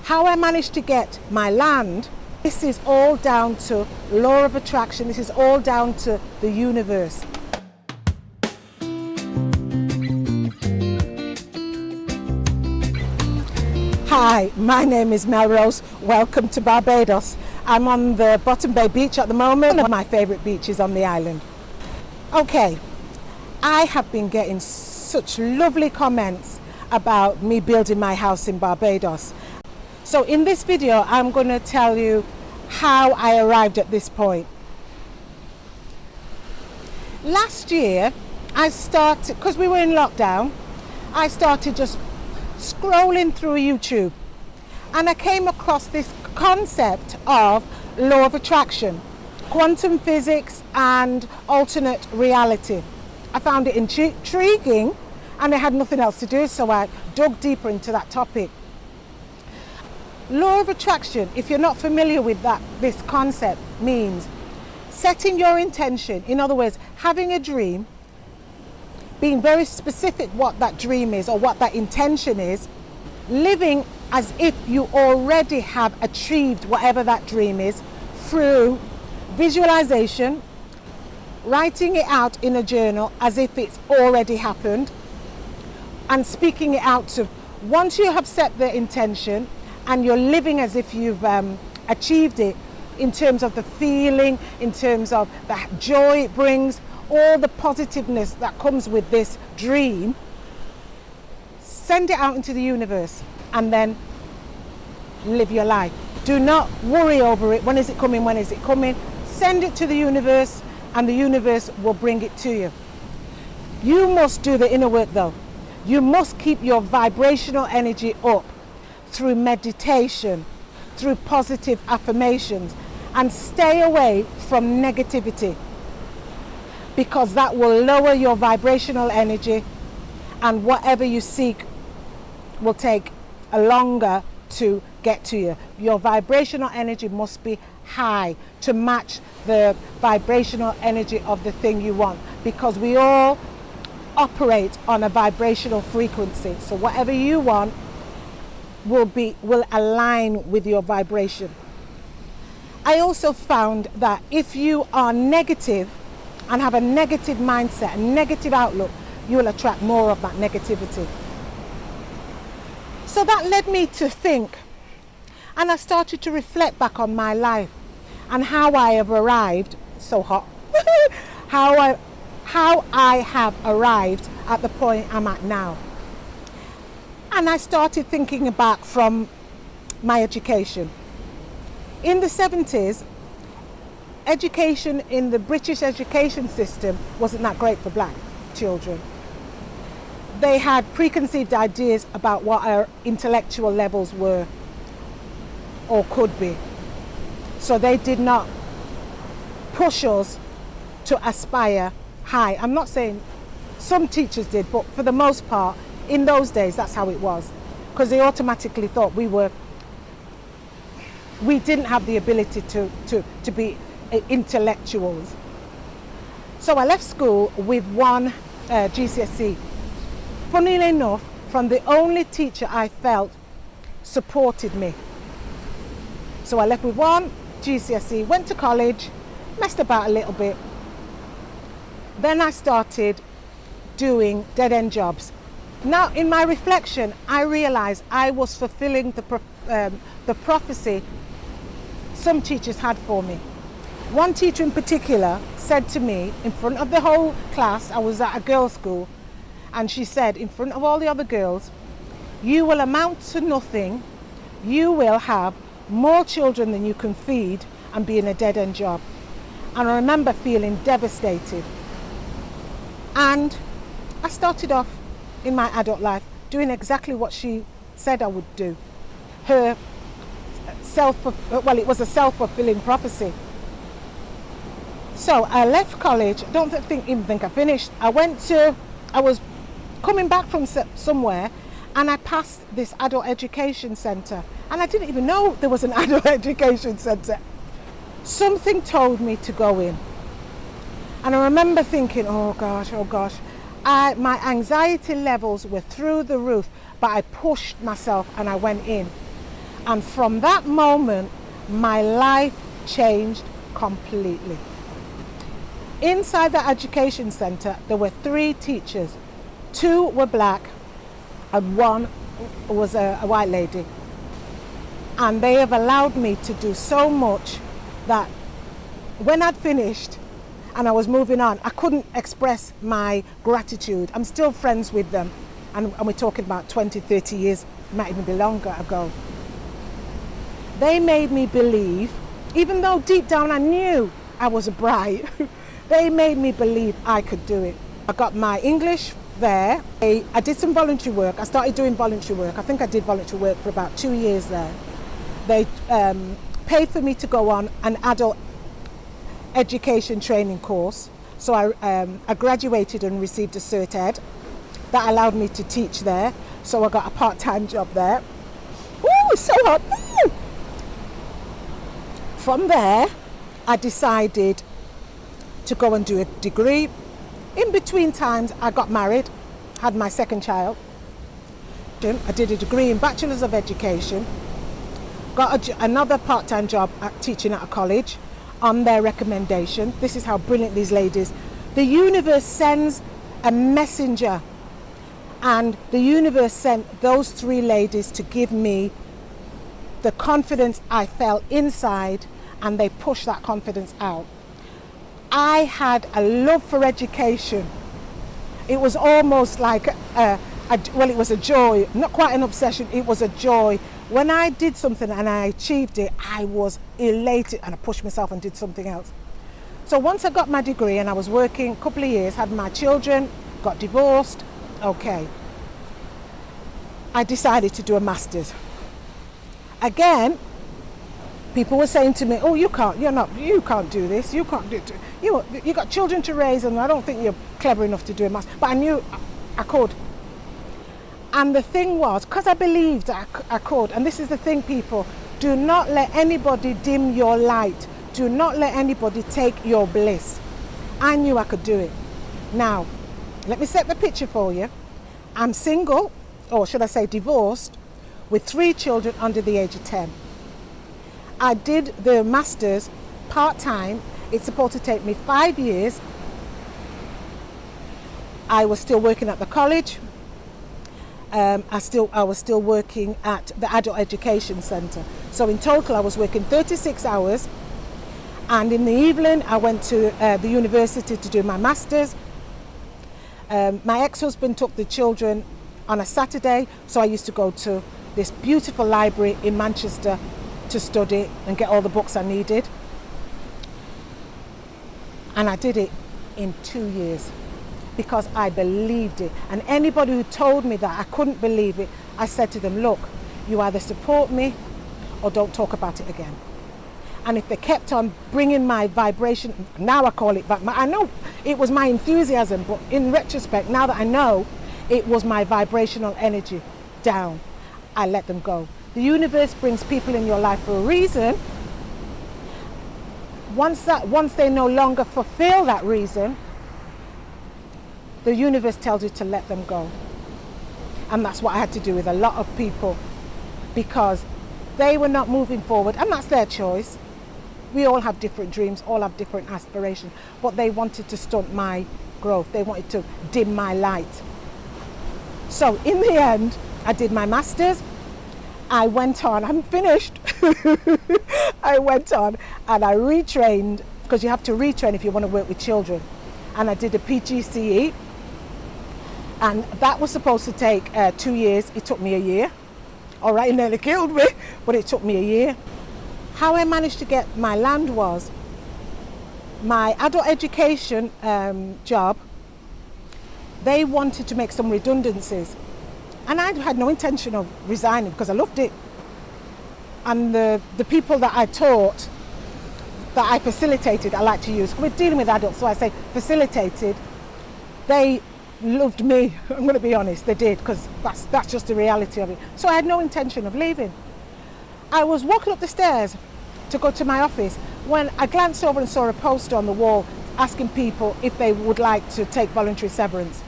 How I managed to get my land, this is all down to law of attraction. This is all down to the universe. Hi, my name is Melrose. Welcome to Barbados. I'm on the Bottom Bay beach at the moment. One of my favourite beaches on the island. Okay, I have been getting such lovely comments about me building my house in Barbados. So in this video, I'm going to tell you how I arrived at this point. Last year, I started, because we were in lockdown, I started just scrolling through YouTube, and I came across this concept of law of attraction, quantum physics and alternate reality. I found it intriguing, and I had nothing else to do, so I dug deeper into that topic. Law of attraction, if you're not familiar with this concept, means setting your intention. In other words, having a dream, being very specific what that dream is or what that intention is, living as if you already have achieved whatever that dream is through visualization, writing it out in a journal as if it's already happened, and speaking it out to, once you have set the intention and you're living as if you've achieved it, in terms of the feeling, in terms of the joy it brings, all the positiveness that comes with this dream, send it out into the universe and then live your life. Do not worry over it. When is it coming? When is it coming? Send it to the universe and the universe will bring it to you. You must do the inner work though. You must keep your vibrational energy up through meditation, through positive affirmations, and stay away from negativity, because that will lower your vibrational energy, and whatever you seek will take a longer to get to you. Your vibrational energy must be high to match the vibrational energy of the thing you want, because we all operate on a vibrational frequency. So whatever you want will align with your vibration. I also found that if you are negative and have a negative mindset, a negative outlook, you will attract more of that negativity. So that led me to think, and I started to reflect back on my life and how I have arrived, so hot, how I have arrived at the point I'm at now. And I started thinking back from my education. In the 70s, education in the British education system wasn't that great for black children. They had preconceived ideas about what our intellectual levels were or could be. So they did not push us to aspire high. I'm not saying some teachers did, but for the most part, in those days, that's how it was. Because they automatically thought we didn't have the ability to be intellectuals. So I left school with one GCSE. Funnily enough, from the only teacher I felt supported me. So I left with one GCSE, went to college, messed about a little bit. Then I started doing dead-end jobs. Now, in my reflection, I realized I was fulfilling the prophecy some teachers had for me. One teacher in particular said to me in front of the whole class, I was at a girls' school, and she said in front of all the other girls, you will amount to nothing, you will have more children than you can feed and be in a dead-end job. And I remember feeling devastated. And I started off in my adult life doing exactly what she said I would do. It was a self-fulfilling prophecy. So I left college. I don't even think I finished. I was coming back from somewhere, and I passed this adult education centre, and I didn't even know there was an adult education centre. Something told me to go in, and I remember thinking, oh gosh, my anxiety levels were through the roof, but I pushed myself and I went in. And from that moment, my life changed completely. Inside the education centre, there were 3 teachers. 2 were black and 1 was a white lady. And they have allowed me to do so much that when I'd finished and I was moving on, I couldn't express my gratitude. I'm still friends with them, and we're talking about 20, 30 years, might even be longer ago. They made me believe, even though deep down I knew I was bright, they made me believe I could do it. I got my English there. I did some voluntary work. I started doing voluntary work. I think I did voluntary work for about 2 years there. They paid for me to go on an adult education training course. So I graduated and received a Cert Ed that allowed me to teach there. So I got a part-time job there. Ooh, it's so hot. Ooh. From there, I decided to go and do a degree. In between times, I got married, had my second child. I did a degree in Bachelor's of Education. Got another part-time job teaching at a college on their recommendation. This is how brilliant these ladies. The universe sends a messenger, and the universe sent those 3 ladies to give me the confidence I felt inside, and they pushed that confidence out. I had a love for education. It was almost like, well, it was a joy, not quite an obsession, it was a joy. When I did something and I achieved it, I was elated, and I pushed myself and did something else. So once I got my degree and I was working a couple of years, had my children, got divorced, okay. I decided to do a master's. Again, people were saying to me, oh, you can't do this, you can't do it. You got children to raise, and I don't think you're clever enough to do a master's. But I knew I could. And the thing was, because I believed I could, and this is the thing, people, do not let anybody dim your light. Do not let anybody take your bliss. I knew I could do it. Now, let me set the picture for you. I'm single, or should I say divorced, with 3 children under the age of 10. I did the master's part-time. It's supposed to take me 5 years. I was still working at the college. I was still working at the Adult Education Centre. So in total I was working 36 hours, and in the evening I went to the university to do my master's. My ex-husband took the children on a Saturday, so I used to go to this beautiful library in Manchester to study and get all the books I needed. And I did it in 2 years. Because I believed it. And anybody who told me that I couldn't believe it, I said to them, look, you either support me or don't talk about it again. And if they kept on bringing my vibration, now I call it, I know it was my enthusiasm, but in retrospect, now that I know it was my vibrational energy down, I let them go. The universe brings people in your life for a reason. Once they no longer fulfill that reason, the universe tells you to let them go. And that's what I had to do with a lot of people, because they were not moving forward, and that's their choice. We all have different dreams, all have different aspirations, but they wanted to stunt my growth. They wanted to dim my light. So in the end, I did my master's. I went on, I'm finished. I went on and I retrained, because you have to retrain if you want to work with children. And I did a PGCE. And that was supposed to take 2 years. It took me a year. All right, it nearly killed me, but it took me a year. How I managed to get my land was my adult education job. They wanted to make some redundancies. And I had no intention of resigning because I loved it. And the people that I taught, that I facilitated, I like to use, we're dealing with adults, so I say facilitated, they loved me. I'm going to be honest, they did, because that's just the reality of it. So I had no intention of leaving. I was walking up the stairs to go to my office when I glanced over and saw a poster on the wall asking people if they would like to take voluntary severance.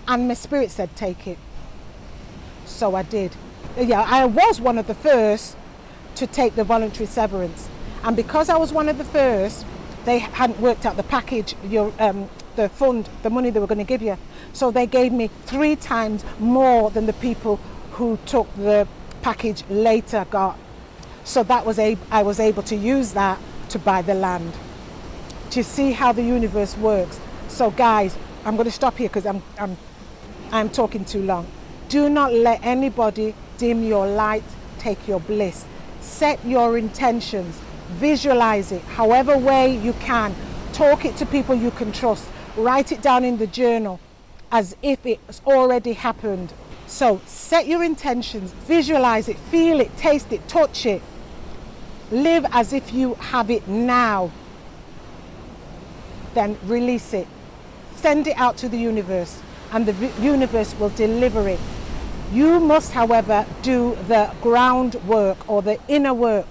And my spirit said, take it. So I did. yeah, I was one of the first to take the voluntary severance. And because I was one of the first, they hadn't worked out the package, the fund, the money they were going to give you. So they gave me 3 times more than the people who took the package later got. So that was I was able to use that to buy the land. Do you see how the universe works? So guys, I'm going to stop here because I'm talking too long. Do not let anybody dim your light, take your bliss. Set your intentions, visualize it however way you can. Talk it to people you can trust. Write it down in the journal as if it's already happened. So set your intentions, visualize it, feel it, taste it, touch it. Live as if you have it now. Then release it. Send it out to the universe, and the universe will deliver it. You must, however, do the groundwork or the inner work.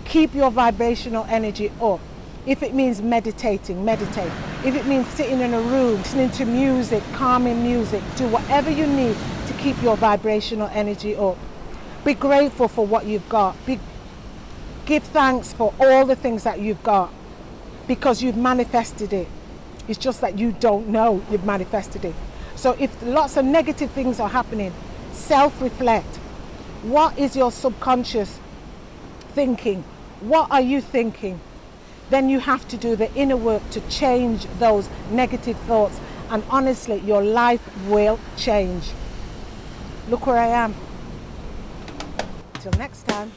Keep your vibrational energy up. If it means meditating, meditate. If it means sitting in a room, listening to music, calming music, do whatever you need to keep your vibrational energy up. Be grateful for what you've got. Give thanks for all the things that you've got, because you've manifested it. It's just that you don't know you've manifested it. So if lots of negative things are happening, self-reflect. What is your subconscious thinking? What are you thinking? Then you have to do the inner work to change those negative thoughts, and honestly, your life will change. Look where I am. Till next time.